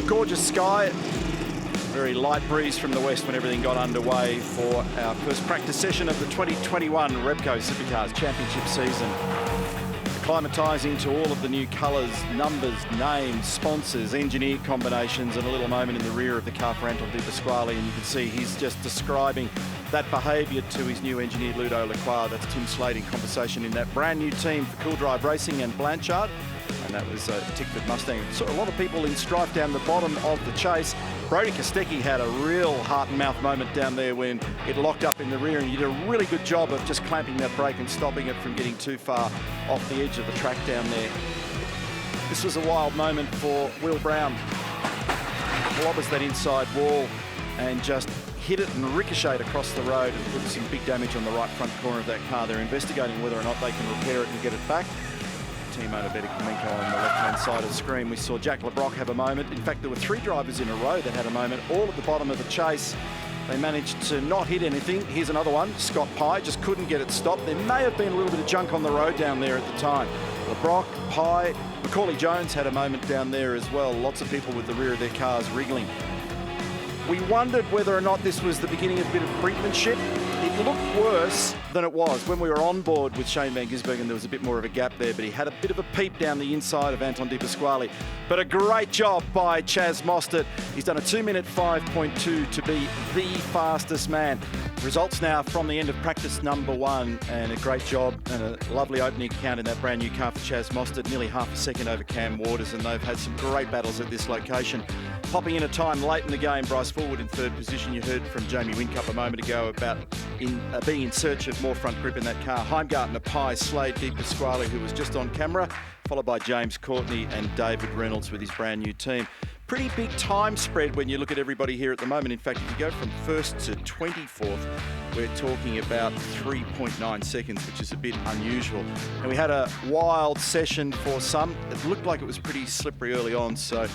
gorgeous sky. Very light breeze from the west when everything got underway for our first practice session of the 2021 Repco Supercars Championship season. Acclimatising to all of the new colours, numbers, names, sponsors, engineer combinations, and a little moment in the rear of the car for Anton De Pasquale, and you can see he's just describing that behaviour to his new engineer Ludo Lacroix. That's Tim Slade in conversation in that brand new team for Cool Drive Racing and Blanchard. And that was Tickford Mustang. So a lot of people in strife down the bottom of the chase. Brody Kostecki had a real heart and mouth moment down there when it locked up in the rear, and you did a really good job of just clamping that brake and stopping it from getting too far off the edge of the track down there. This was a wild moment for Will Brown. Lobbers that inside wall and just hit it and ricocheted across the road and put some big damage on the right front corner of that car. They're investigating whether or not they can repair it and get it back. Team owner Betty Kamenko on the left-hand side of the screen. We saw Jack LeBrock have a moment. In fact, there were 3 drivers in a row that had a moment, all at the bottom of the chase. They managed to not hit anything. Here's another one. Scott Pye just couldn't get it stopped. There may have been a little bit of junk on the road down there at the time. LeBrock, Pye, Macaulay Jones had a moment down there as well. Lots of people with the rear of their cars wriggling. We wondered whether or not this was the beginning of a bit of brinkmanship. It looked worse than it was. When we were on board with Shane Van Gisbergen, there was a bit more of a gap there, but he had a bit of a peep down the inside of Anton De Pasquale. But a great job by Chaz Mostert. He's done a 2-minute 5.2 to be the fastest man. Results now from the end of practice number 1, and a great job and a lovely opening account in that brand new car for Chaz Mostert, nearly half a second over Cam Waters, and they've had some great battles at this location. Popping in a time late in the game, Bryce Forward in 3rd position. You heard from Jamie Whincup a moment ago about being in search of more front grip in that car. Heimgartner, Pye, Slade, De Pasquale, who was just on camera, followed by James Courtney and David Reynolds with his brand new team. Pretty big time spread when you look at everybody here at the moment. In fact, if you go from 1st to 24th, we're talking about 3.9 seconds, which is a bit unusual. And we had a wild session for some. It looked like it was pretty slippery early on, so